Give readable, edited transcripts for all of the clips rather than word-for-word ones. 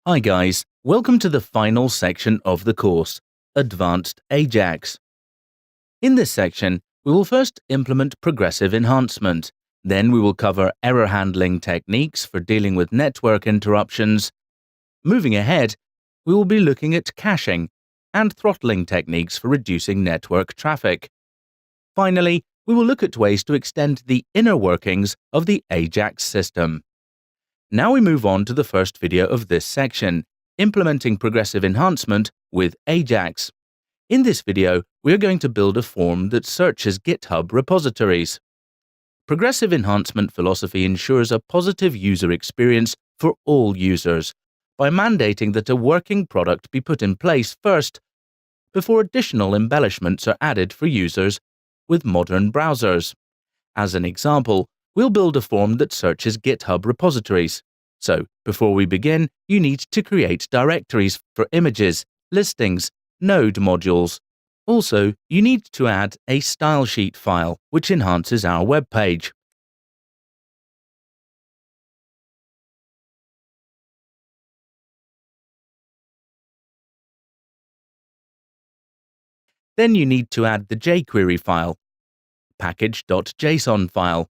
Hi guys, welcome to the final section of the course, Advanced Ajax. In this section, we will first implement progressive enhancement, then we will cover error handling techniques for dealing with network interruptions. Moving ahead, we will be looking at caching and throttling techniques for reducing network traffic. Finally, we will look at ways to extend the inner workings of the Ajax system. Now we move on to the first video of this section, implementing progressive enhancement with Ajax. In this video, we are going to build a form that searches GitHub repositories. Progressive enhancement philosophy ensures a positive user experience for all users by mandating that a working product be put in place first before additional embellishments are added for users with modern browsers. As an example, we'll build a form that searches GitHub repositories. So, before we begin, you need to create directories for images, listings, node modules. Also, you need to add a style sheet file, which enhances our web page. Then you need to add the JQuery file, package.json file,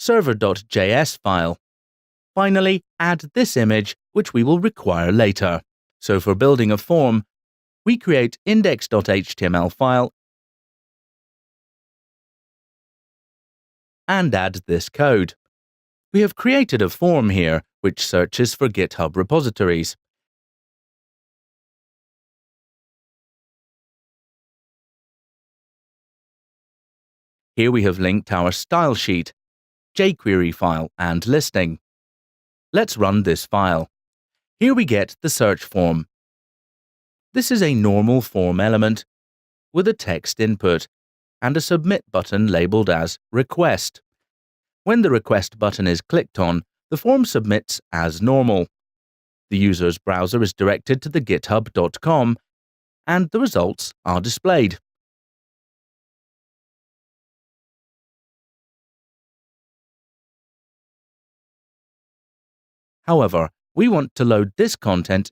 server.js file. Finally, add this image, which we will require later. So for building a form, we create index.html file and add this code. We have created a form here, which searches for GitHub repositories. Here we have linked our style sheet, JQuery file and listing. Let's run this file. Here we get the search form. This is a normal form element with a text input and a submit button labeled as request. When the request button is clicked on, the form submits as normal. The user's browser is directed to the github.com and the results are displayed. However, we want to load this content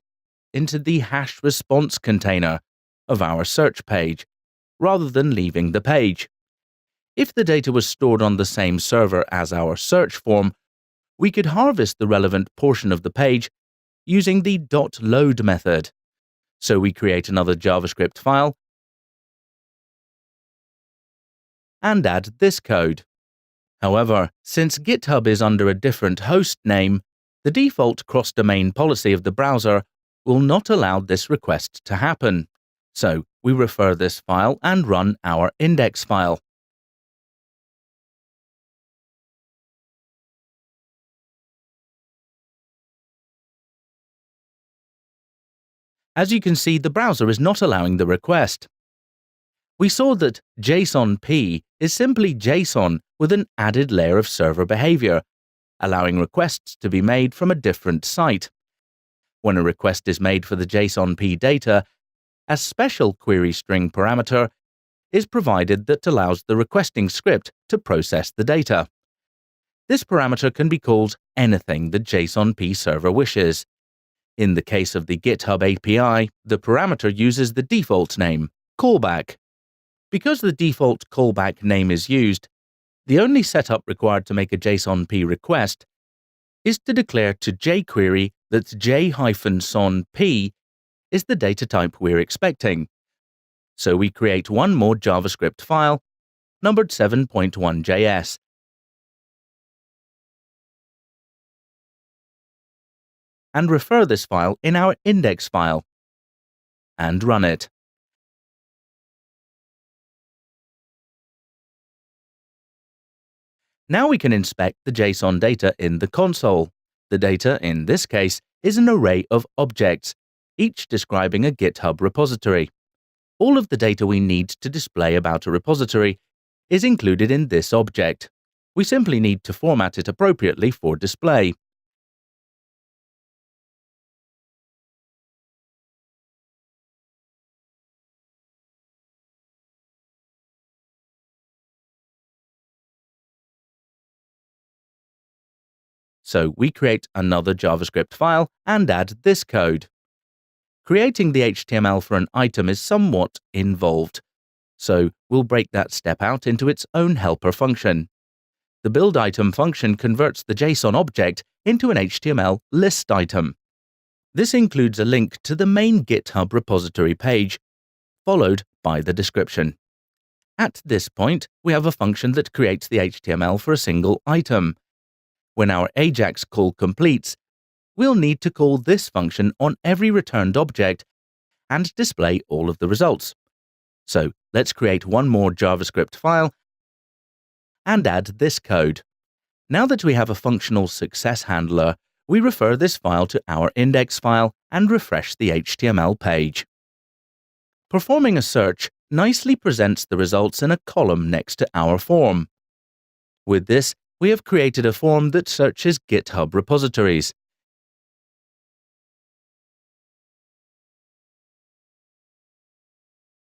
into the hash response container of our search page, rather than leaving the page. If the data was stored on the same server as our search form, we could harvest the relevant portion of the page using the .load method. So we create another JavaScript file and add this code. However, since GitHub is under a different host name, the default cross-domain policy of the browser will not allow this request to happen. So we refer this file and run our index file. As you can see, the browser is not allowing the request. We saw that JSONP is simply JSON with an added layer of server behavior, allowing requests to be made from a different site. When a request is made for the JSONP data, a special query string parameter is provided that allows the requesting script to process the data. This parameter can be called anything the JSONP server wishes. In the case of the GitHub API, the parameter uses the default name, callback. Because the default callback name is used, the only setup required to make a JSONP request is to declare to jQuery that j-sonp is the data type we're expecting. So we create one more JavaScript file, numbered 7.1js, and refer this file in our index file, and run it. Now we can inspect the JSON data in the console. The data, in this case, is an array of objects, each describing a GitHub repository. All of the data we need to display about a repository is included in this object. We simply need to format it appropriately for display. So we create another JavaScript file and add this code. Creating the HTML for an item is somewhat involved, so we'll break that step out into its own helper function. The buildItem function converts the JSON object into an HTML list item. This includes a link to the main GitHub repository page, followed by the description. At this point, we have a function that creates the HTML for a single item. When our Ajax call completes, we'll need to call this function on every returned object and display all of the results. So let's create one more JavaScript file and add this code. Now that we have a functional success handler, we refer this file to our index file and refresh the HTML page. Performing a search nicely presents the results in a column next to our form. With this, we have created a form that searches GitHub repositories.